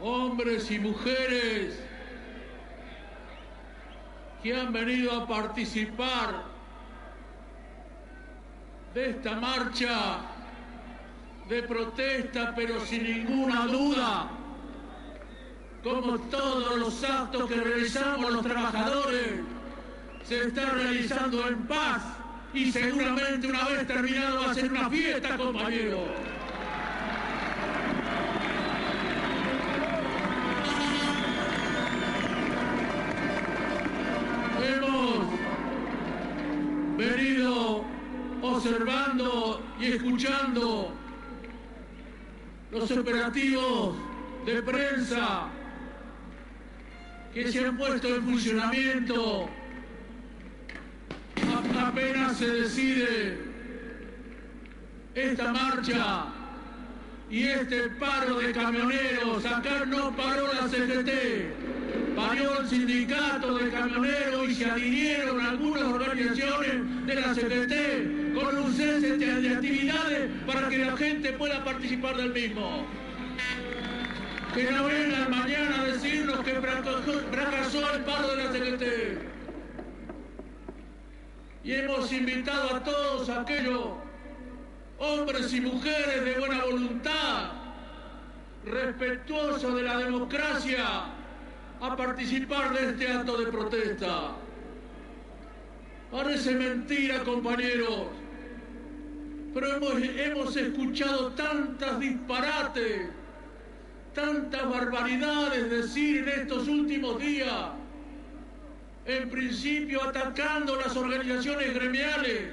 hombres y mujeres que han venido a participar de esta marcha de protesta, pero sin ninguna duda, como todos los actos que realizamos los trabajadores, se está realizando en paz y seguramente una vez terminado va a ser una fiesta, compañeros. Hemos venido observando y escuchando los operativos de prensa que se han puesto en funcionamiento apenas se decide esta marcha y este paro de camioneros. Acá no paró la CGT, paró el sindicato de camioneros y se adhirieron algunas organizaciones de la CGT con un cese de actividades para que la gente pueda participar del mismo. Que no vengan mañana a decirnos que fracasó el paro de la CGT. Y hemos invitado a todos aquellos hombres y mujeres de buena voluntad, respetuosos de la democracia, a participar de este acto de protesta. Parece mentira, compañeros, pero hemos escuchado tantas disparates, tantas barbaridades decir en estos últimos días, en principio atacando las organizaciones gremiales,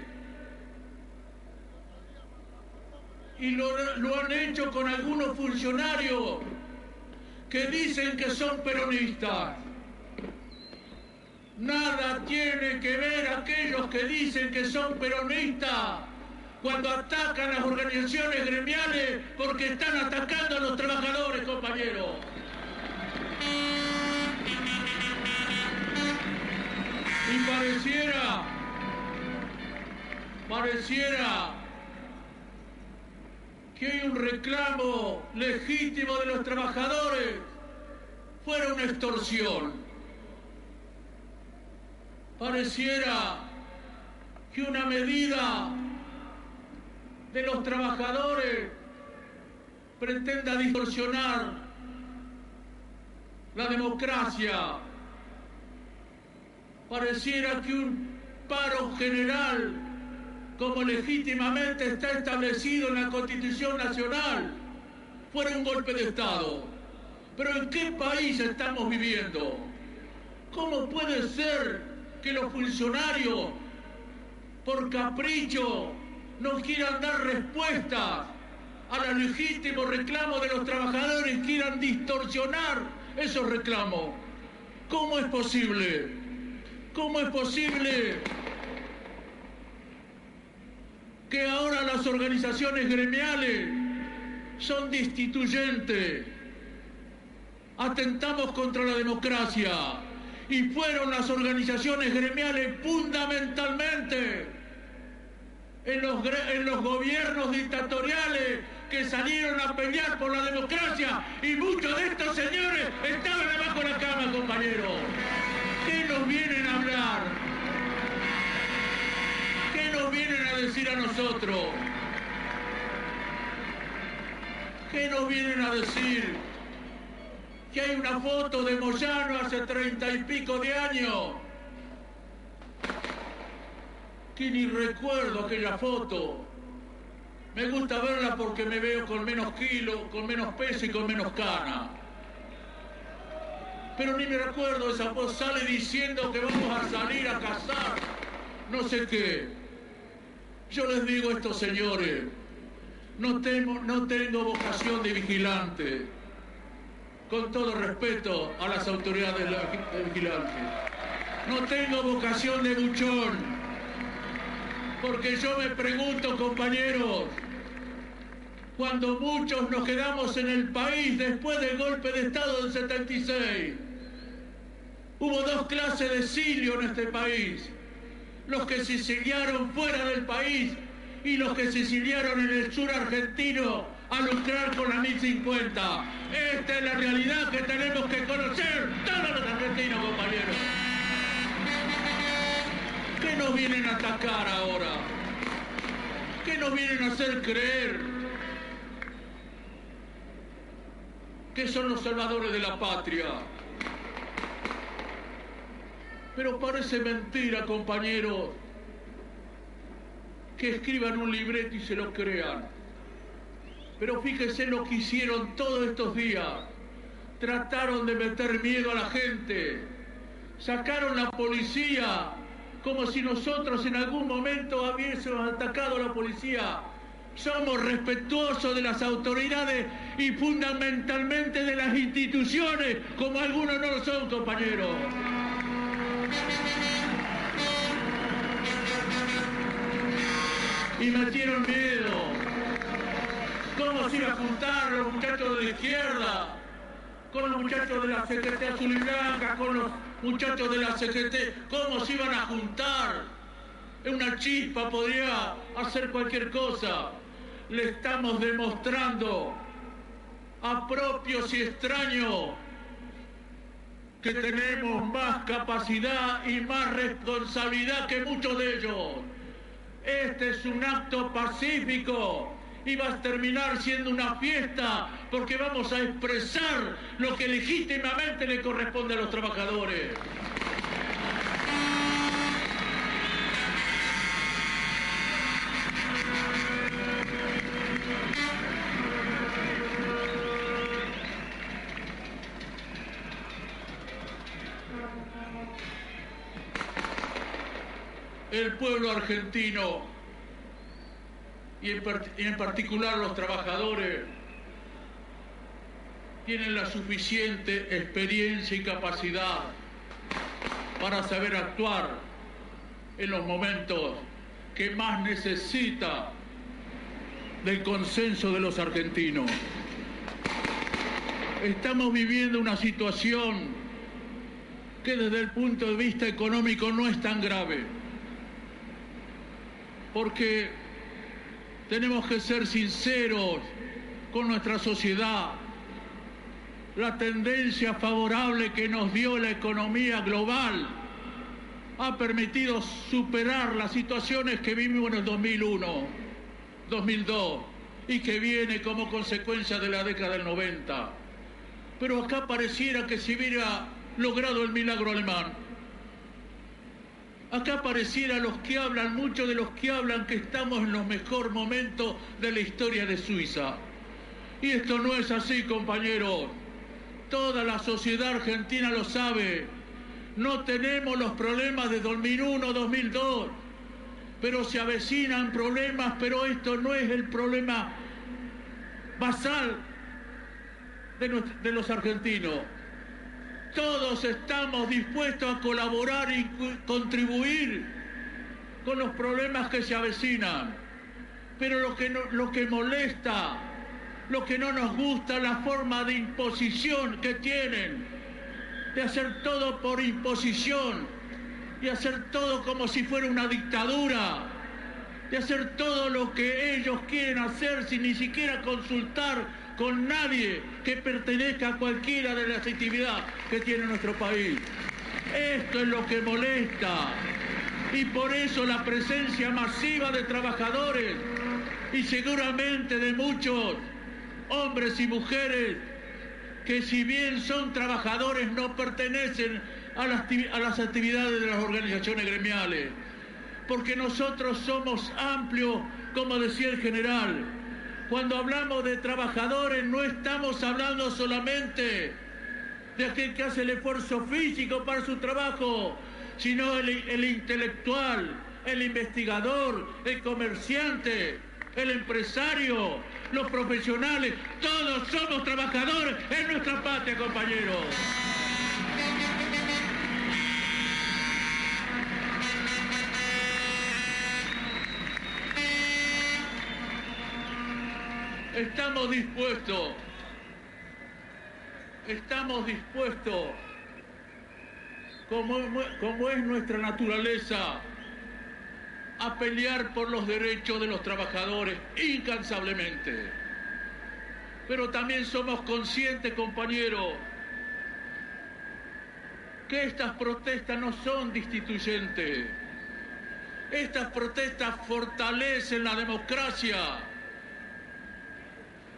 y lo han hecho con algunos funcionarios que dicen que son peronistas. Nada tiene que ver aquellos que dicen que son peronistas cuando atacan las organizaciones gremiales, porque están atacando a los trabajadores, compañeros. Y pareciera que hay un reclamo legítimo de los trabajadores fuera una extorsión. Pareciera que una medida de los trabajadores pretenda distorsionar la democracia. Pareciera que un paro general, como legítimamente está establecido en la Constitución Nacional, fuera un golpe de Estado. Pero ¿en qué país estamos viviendo? ¿Cómo puede ser que los funcionarios, por capricho, no quieran dar respuestas a los legítimos reclamos de los trabajadores, quieran distorsionar esos reclamos? ¿Cómo es posible? ¿Cómo es posible que ahora las organizaciones gremiales son destituyentes? Atentamos contra la democracia y fueron las organizaciones gremiales fundamentalmente en los gobiernos dictatoriales que salieron a pelear por la democracia, y muchos de estos señores estaban abajo de la cama, compañeros. ¿Qué nos vienen a hablar? ¿Qué nos vienen a decir a nosotros? ¿Qué nos vienen a decir? Que hay una foto de Moyano hace 30 y pico de años. Que ni recuerdo aquella foto. Me gusta verla porque me veo con menos kilos, con menos peso y con menos cana. Pero ni me recuerdo esa voz. Sale diciendo que vamos a salir a cazar no sé qué. Yo les digo a estos señores, no tengo vocación de vigilante, con todo respeto a las autoridades de vigilancia. No tengo vocación de buchón, porque yo me pregunto, compañeros, cuando muchos nos quedamos en el país después del golpe de Estado del 76, hubo dos clases de exilio en este país: los que se exiliaron fuera del país y los que se exiliaron en el sur argentino a lucrar con la 1050. Esta es la realidad que tenemos que conocer todos los argentinos, compañeros. ¿Qué nos vienen a atacar ahora? ¿Qué nos vienen a hacer creer que son los salvadores de la patria? Pero parece mentira, compañeros, que escriban un libreto y se lo crean. Pero fíjense lo que hicieron todos estos días. Trataron de meter miedo a la gente. Sacaron la policía como si nosotros en algún momento hubiésemos atacado a la policía. Somos respetuosos de las autoridades y fundamentalmente de las instituciones, como algunos no lo son, compañeros. Y metieron miedo. ¿Cómo se iba a juntar los muchachos de la izquierda con los muchachos de la CGT azul y blanca, con los muchachos de la CGT? ¿Cómo se iban a juntar? Una chispa podría hacer cualquier cosa. Le estamos demostrando a propios y extraños que tenemos más capacidad y más responsabilidad que muchos de ellos. Este es un acto pacífico y va a terminar siendo una fiesta porque vamos a expresar lo que legítimamente le corresponde a los trabajadores. El pueblo argentino y en particular los trabajadores tienen la suficiente experiencia y capacidad para saber actuar en los momentos que más necesita del consenso de los argentinos. Estamos viviendo una situación que desde el punto de vista económico no es tan grave, porque tenemos que ser sinceros con nuestra sociedad. La tendencia favorable que nos dio la economía global ha permitido superar las situaciones que vivimos en el 2001, 2002 y que viene como consecuencia de la década del 90. Pero acá pareciera que se hubiera logrado el milagro alemán. Acá pareciera muchos de los que hablan que estamos en los mejores momentos de la historia de Suiza. Y esto no es así, compañeros. Toda la sociedad argentina lo sabe. No tenemos los problemas de 2001, 2002. Pero se avecinan problemas, pero esto no es el problema basal de los argentinos. Todos estamos dispuestos a colaborar y contribuir con los problemas que se avecinan. Pero lo que molesta, lo que no nos gusta, la forma de imposición que tienen, de hacer todo por imposición, y hacer todo como si fuera una dictadura, de hacer todo lo que ellos quieren hacer sin ni siquiera consultar con nadie que pertenezca a cualquiera de las actividades que tiene nuestro país. Esto es lo que molesta. Y por eso la presencia masiva de trabajadores y seguramente de muchos hombres y mujeres que si bien son trabajadores no pertenecen a las actividades de las organizaciones gremiales. Porque nosotros somos amplios, como decía el general. Cuando hablamos de trabajadores no estamos hablando solamente de aquel que hace el esfuerzo físico para su trabajo, sino el intelectual, el investigador, el comerciante, el empresario, los profesionales. Todos somos trabajadores en nuestra patria, compañeros. Estamos dispuestos, como es nuestra naturaleza, a pelear por los derechos de los trabajadores incansablemente. Pero también somos conscientes, compañeros, que estas protestas no son destituyentes. Estas protestas fortalecen la democracia,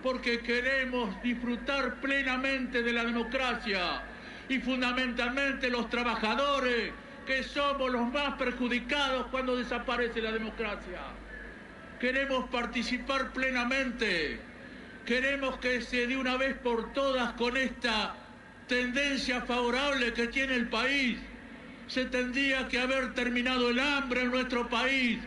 porque queremos disfrutar plenamente de la democracia y fundamentalmente los trabajadores, que somos los más perjudicados cuando desaparece la democracia. Queremos participar plenamente, queremos que se de una vez por todas con esta tendencia favorable que tiene el país. Se tendría que haber terminado el hambre en nuestro país,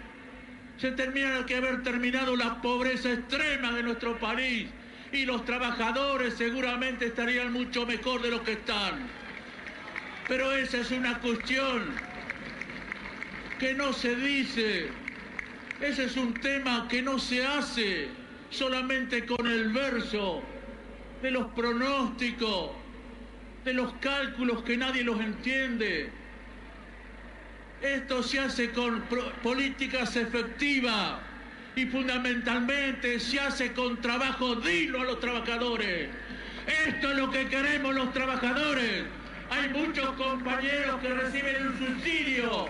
se tendría que haber terminado la pobreza extrema de nuestro país y los trabajadores seguramente estarían mucho mejor de lo que están. Pero esa es una cuestión que no se dice, ese es un tema que no se hace solamente con el verso de los pronósticos, de los cálculos que nadie los entiende. Esto se hace con políticas efectivas y fundamentalmente se hace con trabajo digno a los trabajadores. Esto es lo que queremos los trabajadores. Hay muchos compañeros que reciben un subsidio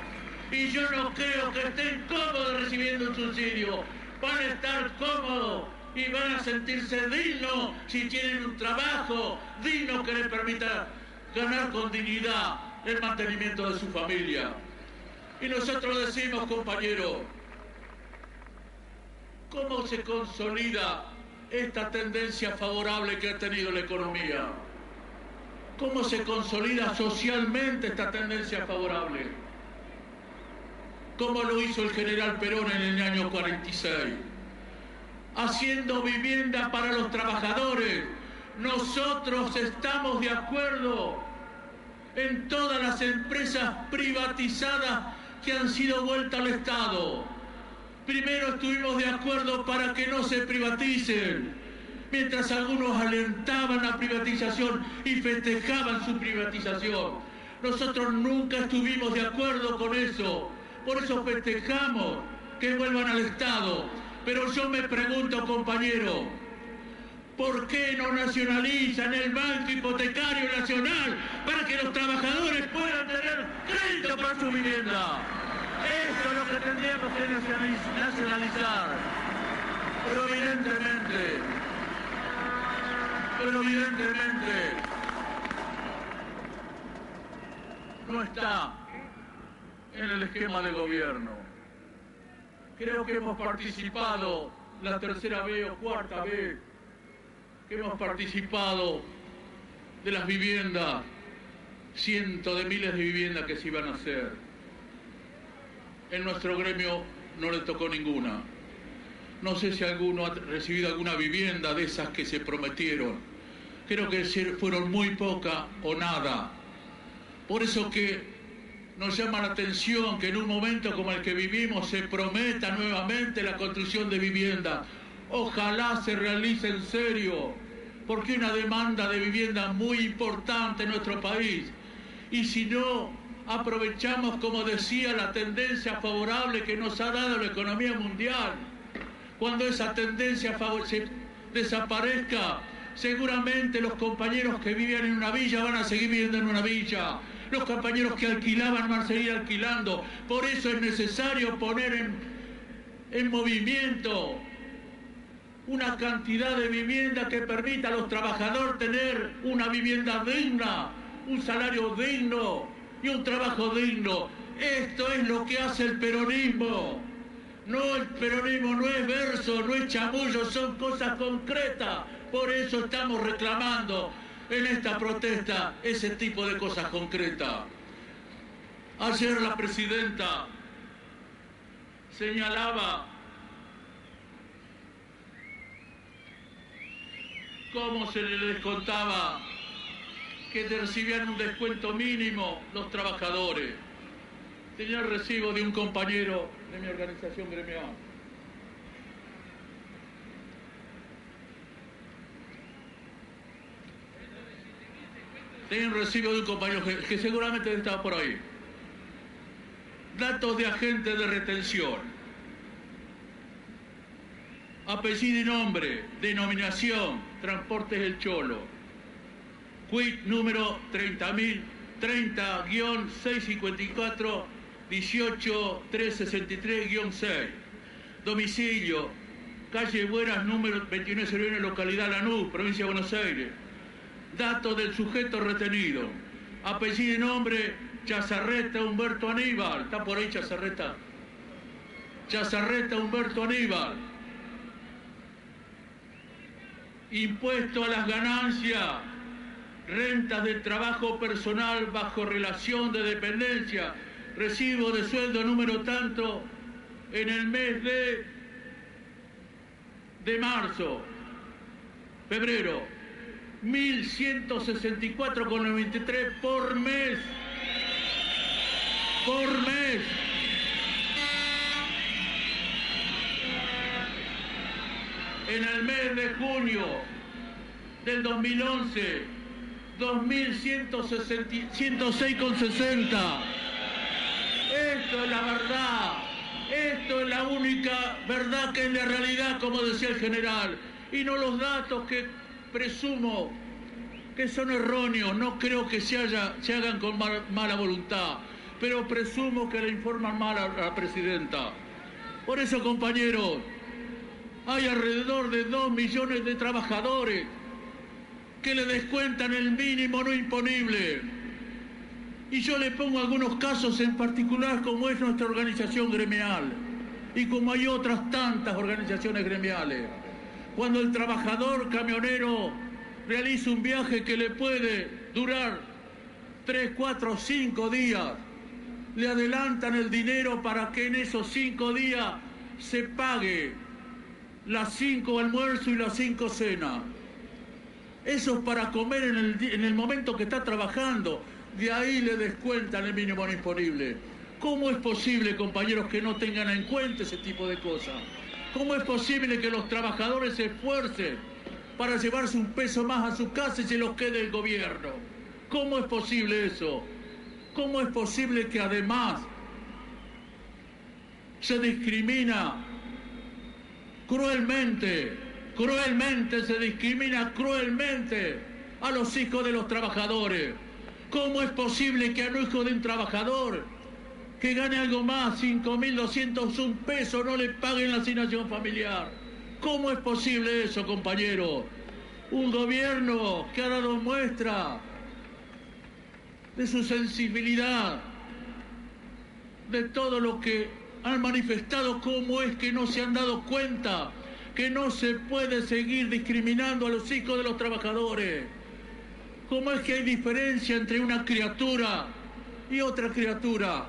y yo no creo que estén cómodos recibiendo un subsidio. Van a estar cómodos y van a sentirse dignos si tienen un trabajo digno que les permita ganar con dignidad el mantenimiento de su familia. Y nosotros decimos, compañeros, ¿cómo se consolida esta tendencia favorable que ha tenido la economía? ¿Cómo se consolida socialmente esta tendencia favorable? ¿Cómo lo hizo el general Perón en el año 46? Haciendo vivienda para los trabajadores. Nosotros estamos de acuerdo en todas las empresas privatizadas que han sido vueltas al Estado. Primero estuvimos de acuerdo para que no se privaticen, mientras algunos alentaban la privatización y festejaban su privatización. Nosotros nunca estuvimos de acuerdo con eso, por eso festejamos que vuelvan al Estado. Pero yo me pregunto, compañero, ¿por qué no nacionalizan el Banco Hipotecario Nacional para que los trabajadores puedan tener crédito para su vivienda? Esto es lo que tendríamos que nacionalizar. Pero evidentemente no está en el esquema de gobierno. Creo que hemos participado la tercera vez o cuarta vez que hemos participado de las viviendas, cientos de miles de viviendas que se iban a hacer. En nuestro gremio no le tocó ninguna. No sé si alguno ha recibido alguna vivienda de esas que se prometieron. Creo que fueron muy pocas o nada. Por eso que nos llama la atención que en un momento como el que vivimos se prometa nuevamente la construcción de viviendas. Ojalá se realice en serio, porque hay una demanda de vivienda muy importante en nuestro país. Y si no aprovechamos, como decía, la tendencia favorable que nos ha dado la economía mundial, cuando esa tendencia desaparezca, seguramente los compañeros que vivían en una villa van a seguir viviendo en una villa. Los compañeros que alquilaban van a seguir alquilando. Por eso es necesario poner en movimiento una cantidad de vivienda que permita a los trabajadores tener una vivienda digna, un salario digno y un trabajo digno. Esto es lo que hace el peronismo. No, el peronismo no es verso, no es chamullo, son cosas concretas. Por eso estamos reclamando en esta protesta ese tipo de cosas concretas. Ayer la presidenta señalaba cómo se les descontaba que recibían un descuento mínimo los trabajadores. Tenía el recibo de un compañero de mi organización gremial. Tenía un recibo de un compañero que seguramente estaba por ahí. Datos de agentes de retención. apellido y nombre, denominación, Transportes El Cholo, quit número 30.654-18-363-6, domicilio, calle Buenas, número 2901, localidad Lanús, provincia de Buenos Aires. Datos del sujeto retenido, apellido y nombre, Chazarreta Humberto Aníbal. ¿Está por ahí Chazarreta? Chazarreta Humberto Aníbal. Impuesto a las ganancias, rentas del trabajo personal bajo relación de dependencia, recibo de sueldo número tanto en el mes de marzo, febrero, 1.164,93 por mes. Por mes. En el mes de junio del 2011, 2.106,60. Esto es la verdad. Esto es la única verdad que es la realidad, como decía el general. Y no los datos que presumo que son erróneos. No creo que se hagan con mala voluntad, pero presumo que le informan mal a la presidenta. Por eso, compañeros, hay alrededor de 2 millones de trabajadores que le descuentan el mínimo no imponible. Y yo le pongo algunos casos en particular, como es nuestra organización gremial y como hay otras tantas organizaciones gremiales. Cuando el trabajador camionero realiza un viaje que le puede durar 3, 4, 5 días, le adelantan el dinero para que en esos 5 días se pague las 5 almuerzos y las 5 cenas. Eso es para comer en el momento que está trabajando. De ahí le descuentan el mínimo no imponible. ¿Cómo es posible, compañeros, que no tengan en cuenta ese tipo de cosas? ¿Cómo es posible que los trabajadores se esfuercen para llevarse un peso más a su casa y se los quede el gobierno? ¿Cómo es posible eso? ¿Cómo es posible que además se discrimina cruelmente se discrimina cruelmente a los hijos de los trabajadores? ¿Cómo es posible que a un hijo de un trabajador que gane algo más, 5.201 pesos, no le paguen la asignación familiar? ¿Cómo es posible eso, compañero? Un gobierno que ha dado muestra de su sensibilidad, de todo lo que han manifestado, ¿cómo es que no se han dado cuenta que no se puede seguir discriminando a los hijos de los trabajadores? ¿Cómo es que hay diferencia entre una criatura y otra criatura?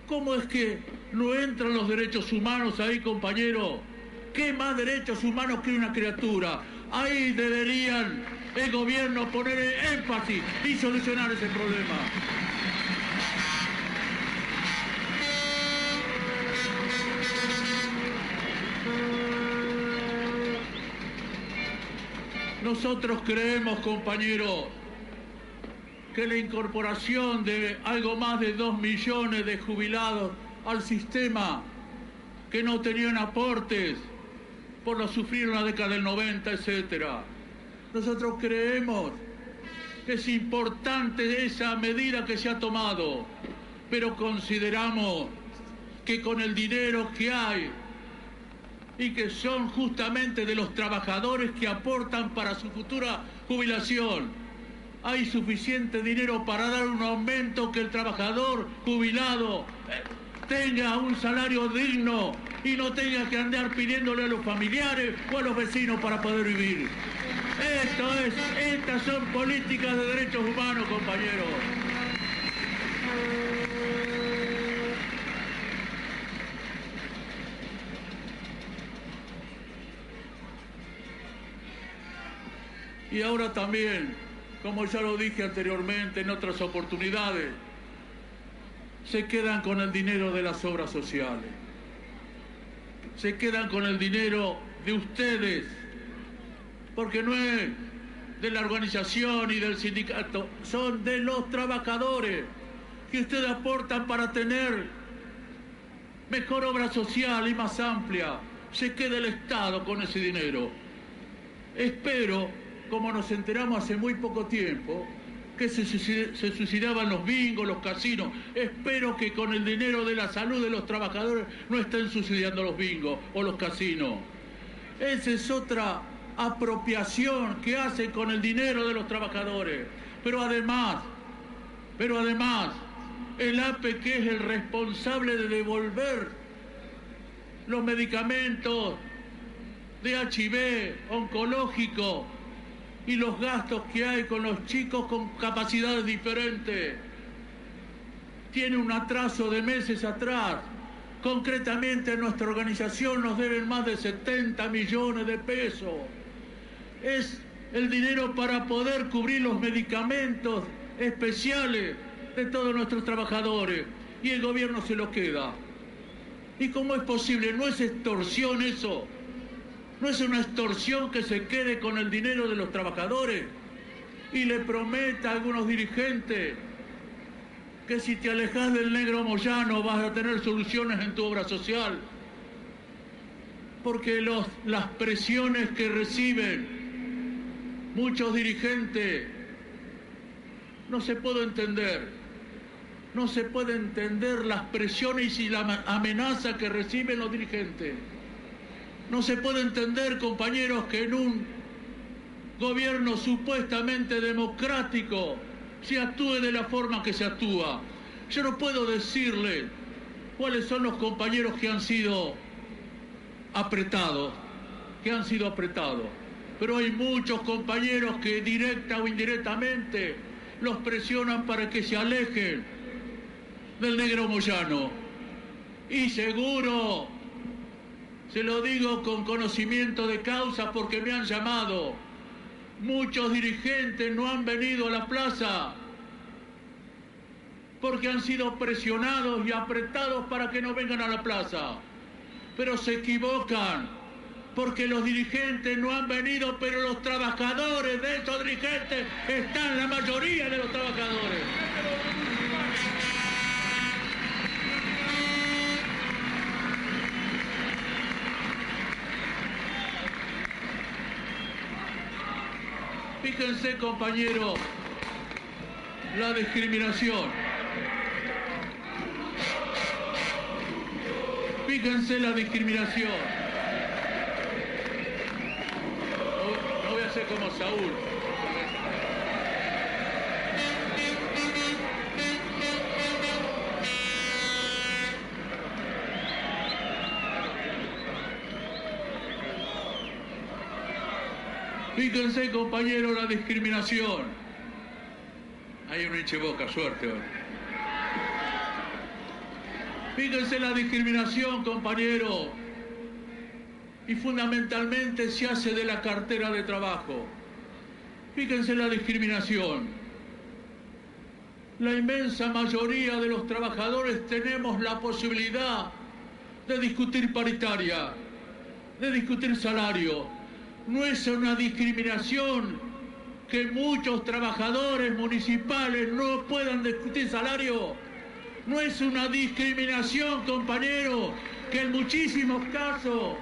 ¿Cómo es que no entran los derechos humanos ahí, compañero? ¿Qué más derechos humanos que una criatura? Ahí deberían el gobierno poner énfasis y solucionar ese problema. Nosotros creemos, compañeros, que la incorporación de algo más de 2 millones de jubilados al sistema que no tenían aportes por lo sufrido en la década del 90, etcétera. Nosotros creemos que es importante esa medida que se ha tomado, pero consideramos que con el dinero que hay y que son justamente de los trabajadores que aportan para su futura jubilación, hay suficiente dinero para dar un aumento, que el trabajador jubilado tenga un salario digno y no tenga que andar pidiéndole a los familiares o a los vecinos para poder vivir. Estas son políticas de derechos humanos, compañeros. Y ahora también, como ya lo dije anteriormente en otras oportunidades, se quedan con el dinero de las obras sociales. Se quedan con el dinero de ustedes, porque no es de la organización y del sindicato, son de los trabajadores que ustedes aportan para tener mejor obra social y más amplia, se quede el Estado con ese dinero. Espero, como nos enteramos hace muy poco tiempo, que se suicidaban los bingos, los casinos. Espero que con el dinero de la salud de los trabajadores no estén suicidando los bingos o los casinos. Esa es otra apropiación que hacen con el dinero de los trabajadores. Pero además, el APE, que es el responsable de devolver los medicamentos de HIV, oncológico, y los gastos que hay con los chicos con capacidades diferentes, tiene un atraso de meses atrás. Concretamente, en nuestra organización nos deben más de 70 millones de pesos. Es el dinero para poder cubrir los medicamentos especiales de todos nuestros trabajadores, y el gobierno se lo queda. ¿Y cómo es posible? ¿No es extorsión eso? ¿No es una extorsión que se quede con el dinero de los trabajadores y le prometa a algunos dirigentes que si te alejas del negro Moyano vas a tener soluciones en tu obra social? Porque las presiones que reciben muchos dirigentes no se puede entender. No se puede entender las presiones y la amenaza que reciben los dirigentes. No se puede entender, compañeros, que en un gobierno supuestamente democrático se actúe de la forma que se actúa. Yo no puedo decirle cuáles son los compañeros que han sido apretados, pero hay muchos compañeros que directa o indirectamente los presionan para que se alejen del negro Moyano. Y seguro, se lo digo con conocimiento de causa porque me han llamado, muchos dirigentes no han venido a la plaza porque han sido presionados y apretados para que no vengan a la plaza. Pero se equivocan, porque los dirigentes no han venido, pero los trabajadores de esos dirigentes están, la mayoría de los trabajadores. Fíjense, compañeros, la discriminación. Fíjense la discriminación. No voy a hacer como Saúl. Fíjense, compañeros, la discriminación. Hay un hincheboca, suerte hoy. Fíjense la discriminación, compañeros. Y fundamentalmente se hace de la cartera de trabajo. Fíjense la discriminación. La inmensa mayoría de los trabajadores tenemos la posibilidad de discutir paritaria, de discutir salario. No es una discriminación que muchos trabajadores municipales no puedan discutir salario. No es una discriminación, compañeros, que en muchísimos casos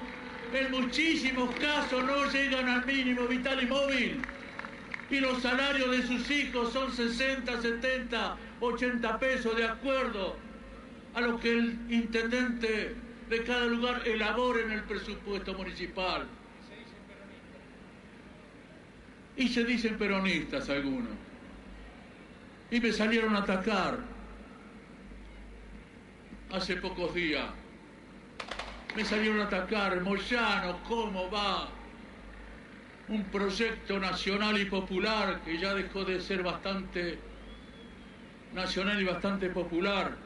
no llegan al mínimo vital y móvil. Y los salarios de sus hijos son 60, 70, 80 pesos, de acuerdo a lo que el intendente de cada lugar elabore en el presupuesto municipal. Y se dicen peronistas algunos. Y me salieron a atacar hace pocos días. Me salieron a atacar, Moyano, ¿cómo va? Un proyecto nacional y popular que ya dejó de ser bastante nacional y bastante popular.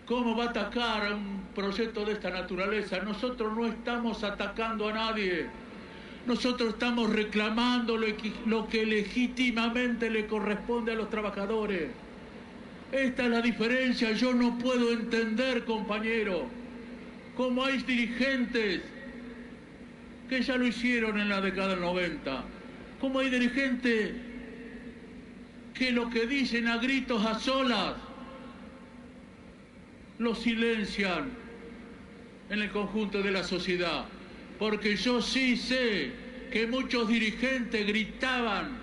¿Cómo va a atacar a un proyecto de esta naturaleza? Nosotros no estamos atacando a nadie. Nosotros estamos reclamando lo que legítimamente le corresponde a los trabajadores. Esta es la diferencia. Yo no puedo entender, compañero, cómo hay dirigentes que ya lo hicieron en la década del 90. Cómo hay dirigentes que lo que dicen a gritos a solas lo silencian en el conjunto de la sociedad, porque yo sí sé que muchos dirigentes gritaban,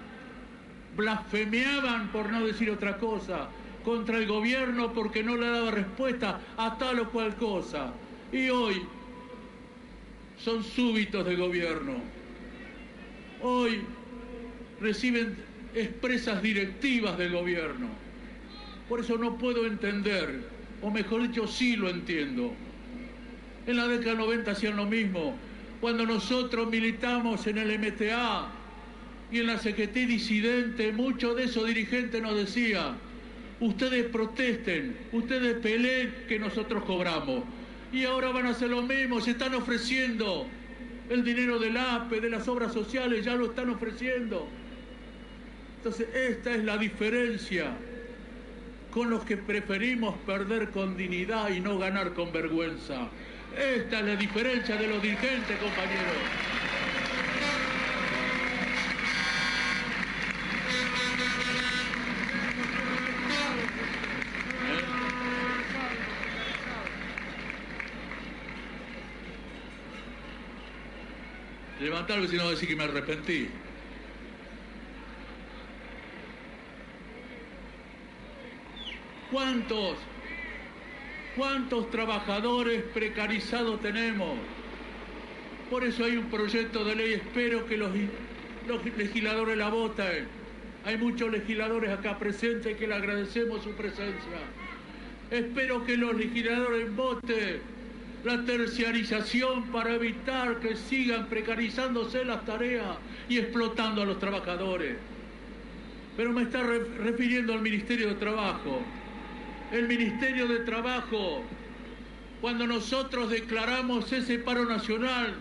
blasfemeaban, por no decir otra cosa, contra el gobierno porque no le daba respuesta a tal o cual cosa. Y hoy son súbditos del gobierno. Hoy reciben expresas directivas del gobierno. Por eso no puedo entender, o mejor dicho, sí lo entiendo. En la década 90 hacían lo mismo. Cuando nosotros militamos en el MTA y en la CGT disidente, muchos de esos dirigentes nos decían: ustedes protesten, ustedes peleen, que nosotros cobramos. Y ahora van a hacer lo mismo, se están ofreciendo el dinero del APE, de las obras sociales, ya lo están ofreciendo. Entonces, esta es la diferencia con los que preferimos perder con dignidad y no ganar con vergüenza. Esta es la diferencia de los dirigentes, compañeros. Levantarme si no decir que me arrepentí. ¿Cuántos trabajadores precarizados tenemos? Por eso hay un proyecto de ley, espero que los legisladores la voten. Hay muchos legisladores acá presentes que le agradecemos su presencia. Espero que los legisladores voten la terciarización para evitar que sigan precarizándose las tareas y explotando a los trabajadores. Pero me está refiriendo al Ministerio de Trabajo. El Ministerio de Trabajo, cuando nosotros declaramos ese paro nacional,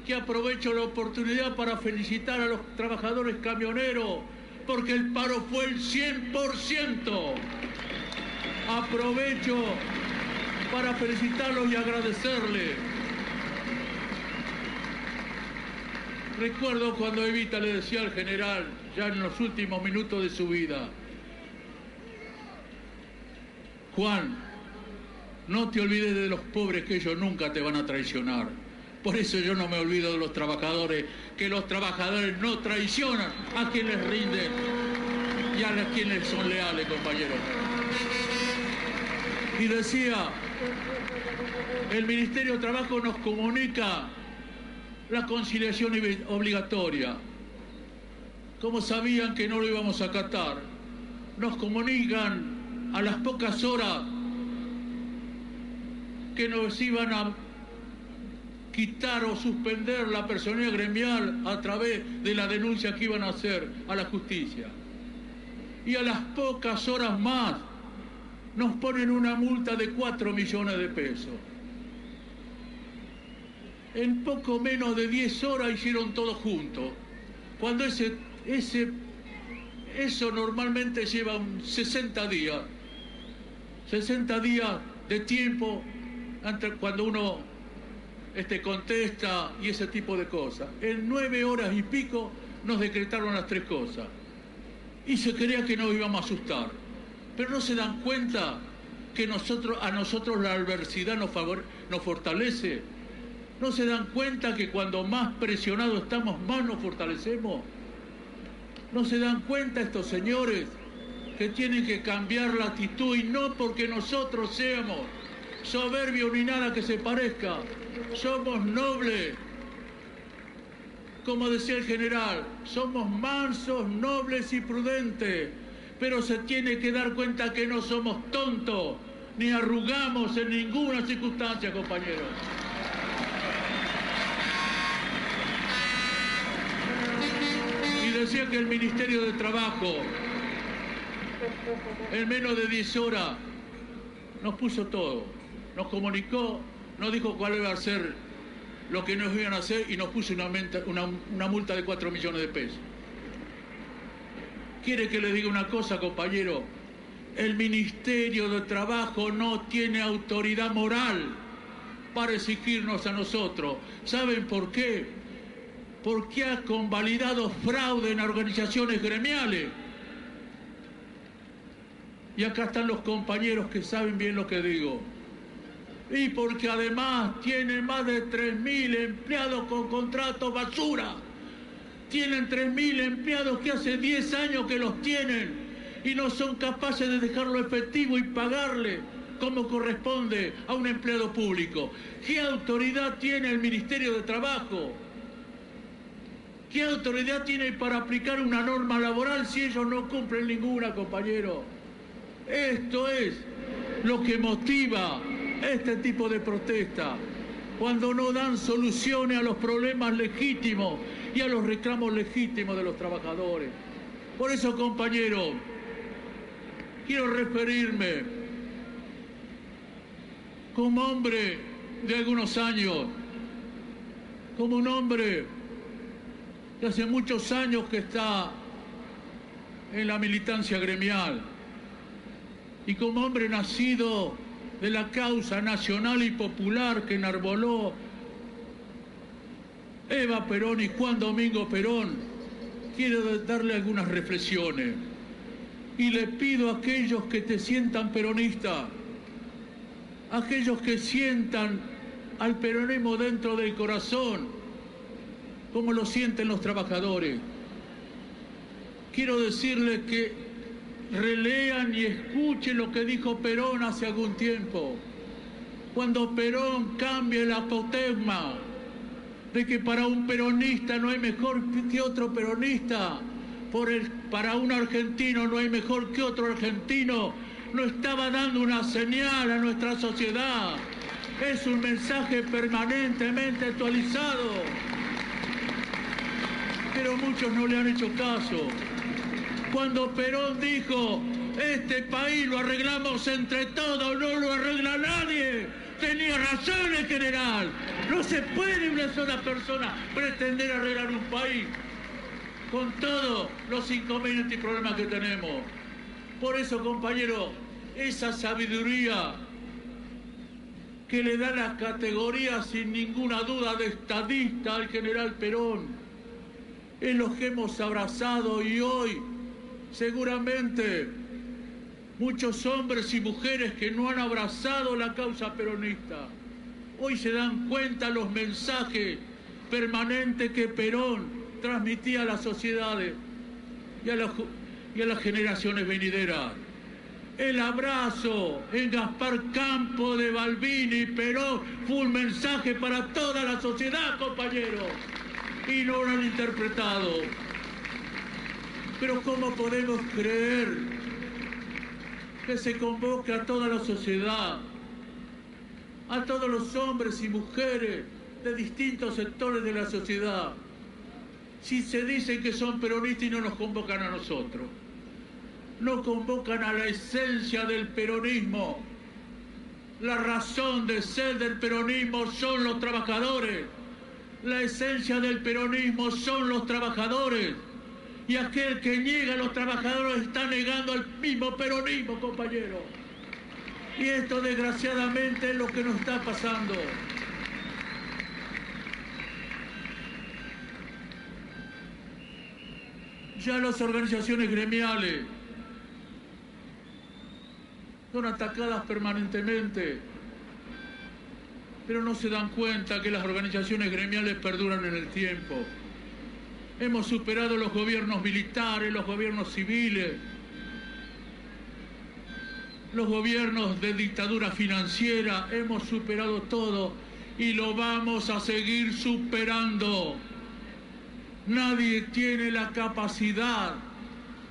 que aprovecho la oportunidad para felicitar a los trabajadores camioneros, porque el paro fue el 100%. Aprovecho para felicitarlos y agradecerles. Recuerdo cuando Evita le decía al general, ya en los últimos minutos de su vida: Juan, no te olvides de los pobres, que ellos nunca te van a traicionar. Por eso yo no me olvido de los trabajadores, que los trabajadores no traicionan a quienes les rinden y a quienes son leales, compañeros. Y decía, el Ministerio de Trabajo nos comunica la conciliación obligatoria. Como sabían que no lo íbamos a acatar, nos comunican a las pocas horas que nos iban a quitar o suspender la personalidad gremial a través de la denuncia que iban a hacer a la justicia. Y a las pocas horas más nos ponen una multa de 4 millones de pesos. En poco menos de 10 horas hicieron todo junto. Cuando eso normalmente lleva 60 días. 60 días de tiempo cuando uno contesta y ese tipo de cosas. En 9 horas y pico nos decretaron las 3 cosas. Y se creía que nos íbamos a asustar. Pero no se dan cuenta que a nosotros la adversidad nos fortalece. No se dan cuenta que cuando más presionados estamos, más nos fortalecemos. No se dan cuenta estos señores que tienen que cambiar la actitud, y no porque nosotros seamos soberbios ni nada que se parezca. Somos nobles. Como decía el general, somos mansos, nobles y prudentes. Pero se tiene que dar cuenta que no somos tontos, ni arrugamos en ninguna circunstancia, compañeros. Y decía que el Ministerio de Trabajo, en menos de 10 horas, nos puso todo. Nos comunicó, nos dijo cuál iba a ser lo que nos iban a hacer y nos puso una multa de 4 millones de pesos. ¿Quiere que le diga una cosa, compañero? El Ministerio de Trabajo no tiene autoridad moral para exigirnos a nosotros. ¿Saben por qué? Porque ha convalidado fraude en organizaciones gremiales. Y acá están los compañeros que saben bien lo que digo. y porque además tienen más de 3.000 empleados con contratos basura. Tienen 3.000 empleados que hace 10 años que los tienen y no son capaces de dejarlo efectivo y pagarle como corresponde a un empleado público. ¿Qué autoridad tiene el Ministerio de Trabajo? ¿Qué autoridad tiene para aplicar una norma laboral si ellos no cumplen ninguna, compañero? Esto es lo que motiva este tipo de protesta, cuando no dan soluciones a los problemas legítimos y a los reclamos legítimos de los trabajadores. Por eso, compañero, quiero referirme como hombre de algunos años, como un hombre que hace muchos años que está en la militancia gremial y como hombre nacido de la causa nacional y popular que enarboló Eva Perón y Juan Domingo Perón, quiero darle algunas reflexiones. Y le pido a aquellos que te sientan peronistas, aquellos que sientan al peronismo dentro del corazón, como lo sienten los trabajadores, quiero decirles que relean y escuchen lo que dijo Perón hace algún tiempo, cuando Perón cambia el apotegma de que para un peronista no hay mejor que otro peronista, para un argentino no hay mejor que otro argentino, no estaba dando una señal a nuestra sociedad. Es un mensaje permanentemente actualizado, pero muchos no le han hecho caso. Cuando Perón dijo, este país lo arreglamos entre todos, no lo arregla nadie, tenía razón el general. No se puede una sola persona pretender arreglar un país con todos los inconvenientes y problemas que tenemos. Por eso, compañero, esa sabiduría que le da la categoría sin ninguna duda de estadista al general Perón, es lo que hemos abrazado y hoy seguramente muchos hombres y mujeres que no han abrazado la causa peronista, hoy se dan cuenta los mensajes permanentes que Perón transmitía a las sociedades y a las generaciones venideras. El abrazo en Gaspar Campo de Balbini y Perón fue un mensaje para toda la sociedad, compañeros, y no lo han interpretado. Pero ¿cómo podemos creer que se convoque a toda la sociedad, a todos los hombres y mujeres de distintos sectores de la sociedad, si se dicen que son peronistas y no nos convocan a nosotros? No convocan a la esencia del peronismo. La razón de ser del peronismo son los trabajadores. La esencia del peronismo son los trabajadores. Y aquel que niega a los trabajadores está negando al mismo peronismo, compañero. Y esto desgraciadamente es lo que nos está pasando. Ya las organizaciones gremiales son atacadas permanentemente, pero no se dan cuenta que las organizaciones gremiales perduran en el tiempo. Hemos superado los gobiernos militares, los gobiernos civiles, los gobiernos de dictadura financiera, hemos superado todo y lo vamos a seguir superando. Nadie tiene la capacidad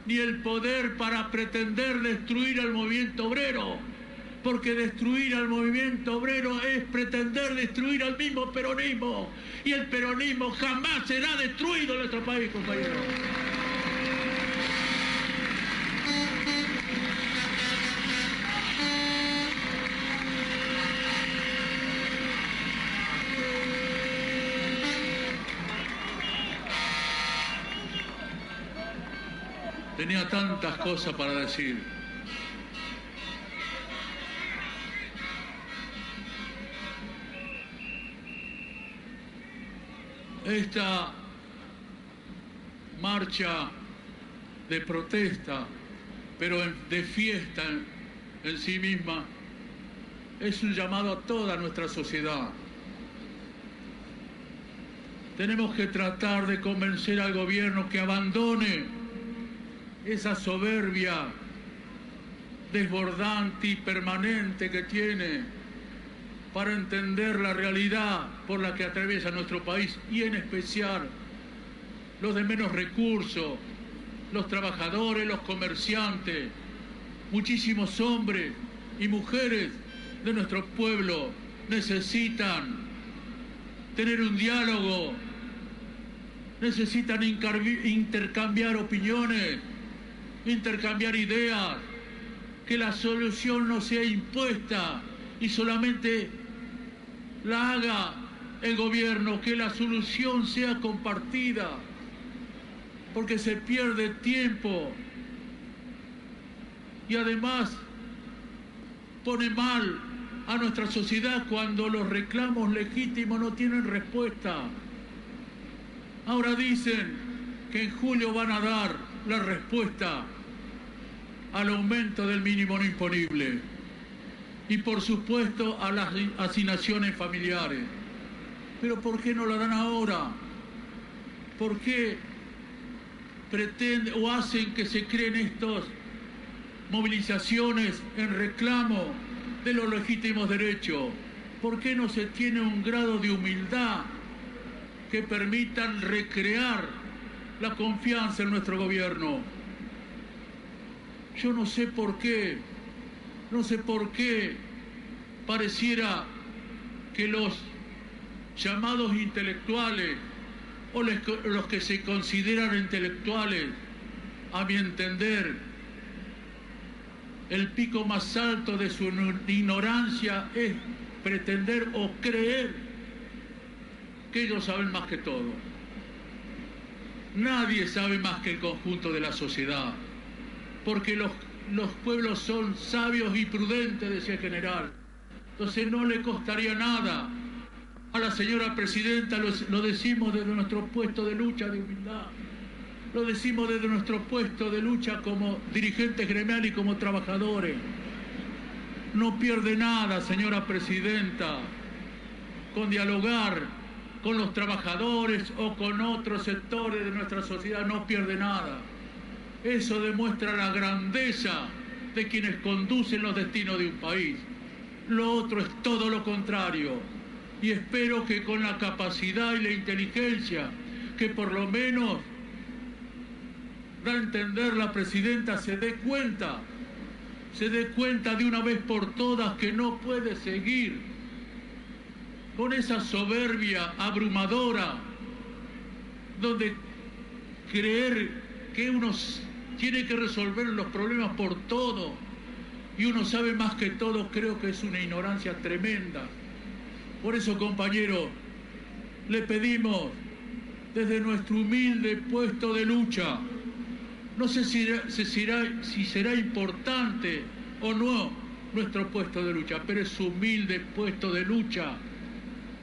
ni el poder para pretender destruir al movimiento obrero, porque destruir al movimiento obrero es pretender destruir al mismo peronismo, y el peronismo jamás será destruido en nuestro país, compañeros. Tenía tantas cosas para decir. Esta marcha de protesta, pero de fiesta en sí misma, es un llamado a toda nuestra sociedad. Tenemos que tratar de convencer al gobierno que abandone esa soberbia desbordante y permanente que tiene para entender la realidad por la que atraviesa nuestro país y en especial los de menos recursos, los trabajadores, los comerciantes, muchísimos hombres y mujeres de nuestro pueblo necesitan tener un diálogo, necesitan intercambiar opiniones, intercambiar ideas, que la solución no sea impuesta y solamente la haga el gobierno, que la solución sea compartida, porque se pierde tiempo y además pone mal a nuestra sociedad cuando los reclamos legítimos no tienen respuesta. Ahora dicen que en julio van a dar la respuesta al aumento del mínimo no imponible y por supuesto a las asignaciones familiares. Pero ¿por qué no la dan ahora? ¿Por qué pretenden o hacen que se creen estas movilizaciones en reclamo de los legítimos derechos? ¿Por qué no se tiene un grado de humildad que permitan recrear la confianza en nuestro gobierno? Yo no sé por qué pareciera que los llamados intelectuales o los que se consideran intelectuales, a mi entender, el pico más alto de su ignorancia es pretender o creer que ellos saben más que todo. Nadie sabe más que el conjunto de la sociedad, porque los pueblos son sabios y prudentes, decía el general. Entonces no le costaría nada. A la señora presidenta lo decimos desde nuestro puesto de lucha de humildad, lo decimos desde nuestro puesto de lucha como dirigentes gremiales y como trabajadores. No pierde nada, señora presidenta, con dialogar con los trabajadores o con otros sectores de nuestra sociedad, no pierde nada. Eso demuestra la grandeza de quienes conducen los destinos de un país. Lo otro es todo lo contrario. Y espero que con la capacidad y la inteligencia que por lo menos da a entender la presidenta se dé cuenta de una vez por todas que no puede seguir con esa soberbia abrumadora donde creer que uno tiene que resolver los problemas por todo y uno sabe más que todo. Creo que es una ignorancia tremenda. Por eso, compañeros, le pedimos desde nuestro humilde puesto de lucha, no sé si será importante o no nuestro puesto de lucha, pero es humilde puesto de lucha,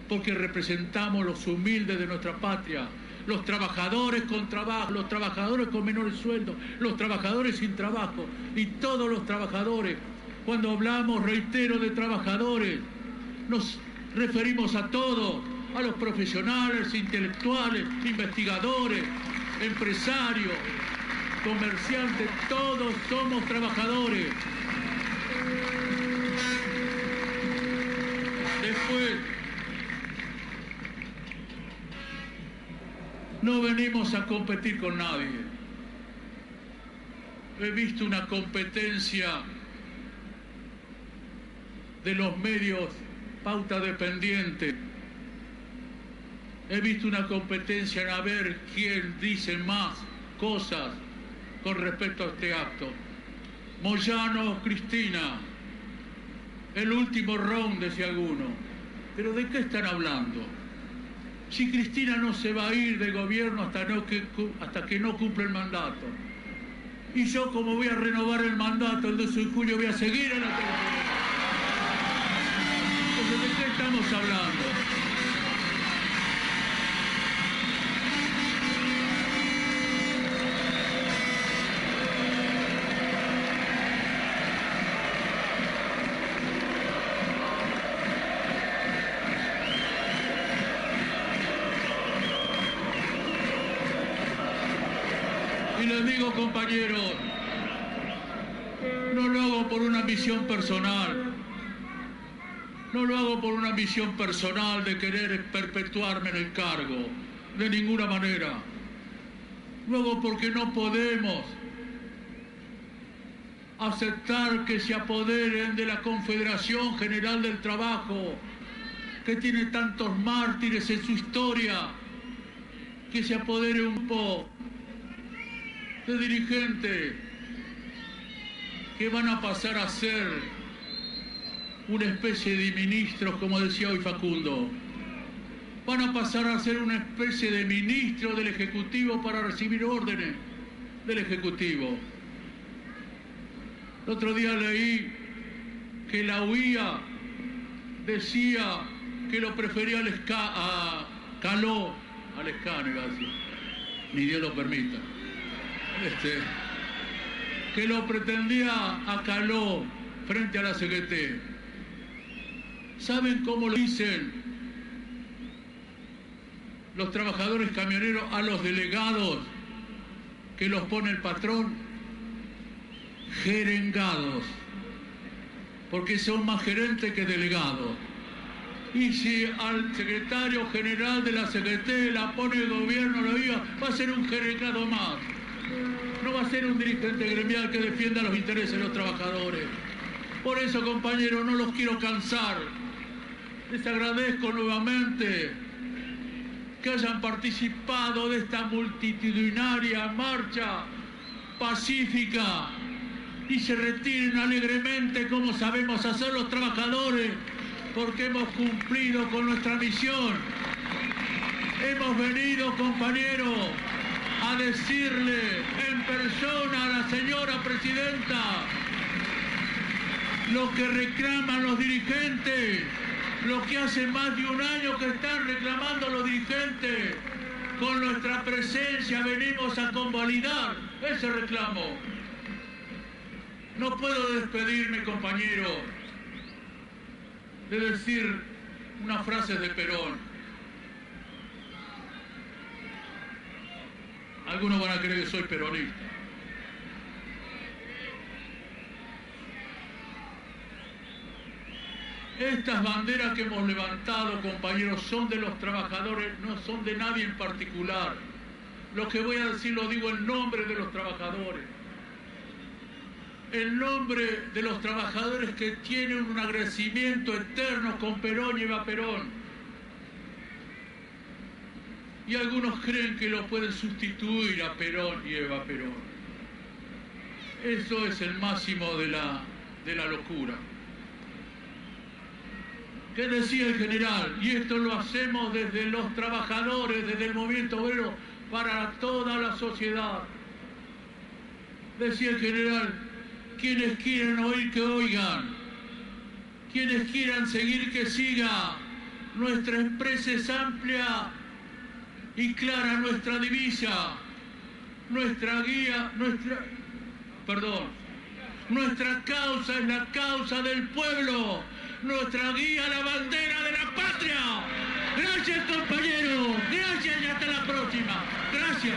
porque representamos los humildes de nuestra patria, los trabajadores con trabajo, los trabajadores con menores sueldos, los trabajadores sin trabajo y todos los trabajadores. Cuando hablamos, reitero, de trabajadores, nos referimos a todos, a los profesionales, intelectuales, investigadores, empresarios, comerciantes, todos somos trabajadores. Después, no venimos a competir con nadie. He visto una competencia de los medios pauta dependiente. He visto una competencia en a ver quién dice más cosas con respecto a este acto. Moyano, Cristina, el último round, decía alguno. ¿Pero de qué están hablando? Si Cristina no se va a ir del gobierno hasta que no cumpla el mandato. Y yo, como voy a renovar el mandato el 12 de julio, voy a seguir en la televisión. Entonces, ¿de qué estamos hablando? Y les digo, compañeros, no lo hago por una ambición personal. No lo hago por una ambición personal de querer perpetuarme en el cargo, de ninguna manera. Lo hago porque no podemos aceptar que se apoderen de la Confederación General del Trabajo, que tiene tantos mártires en su historia, que se apodere un poco de dirigentes que van a pasar a ser una especie de ministros, como decía hoy Facundo. Van a pasar a ser una especie de ministro del Ejecutivo para recibir órdenes del Ejecutivo. El otro día leí que la UIA decía que lo prefería a Caló, al Escano, iba a decir, ni Dios lo permita, que lo pretendía a Caló frente a la CGT. ¿Saben cómo lo dicen los trabajadores camioneros a los delegados que los pone el patrón? Gerengados, porque son más gerentes que delegados. Y si al secretario general de la CGT la pone el gobierno, lo diga, va a ser un gerengado más. No va a ser un dirigente gremial que defienda los intereses de los trabajadores. Por eso, compañeros, no los quiero cansar. Les agradezco nuevamente que hayan participado de esta multitudinaria marcha pacífica y se retiren alegremente como sabemos hacer los trabajadores, porque hemos cumplido con nuestra misión. Hemos venido, compañeros, a decirle en persona a la señora presidenta lo que reclaman los dirigentes, lo que hace más de un año que están reclamando los dirigentes. Con nuestra presencia venimos a convalidar ese reclamo. No puedo despedirme, compañero, de decir unas frases de Perón. Algunos van a creer que soy peronista. Estas banderas que hemos levantado, compañeros, son de los trabajadores, no son de nadie en particular. Lo que voy a decir lo digo en nombre de los trabajadores. En nombre de los trabajadores que tienen un agradecimiento eterno con Perón y Eva Perón. Y algunos creen que lo pueden sustituir a Perón y Eva Perón. Eso es el máximo de la locura. ¿Qué decía el general? Y esto lo hacemos desde los trabajadores, desde el movimiento obrero, para toda la sociedad. Decía el general, quienes quieran oír que oigan, quienes quieran seguir que siga. Nuestra empresa es amplia y clara, nuestra divisa, nuestra guía, nuestra causa es la causa del pueblo. Nuestra guía, la bandera de la patria. Gracias, compañeros. Gracias y hasta la próxima. Gracias.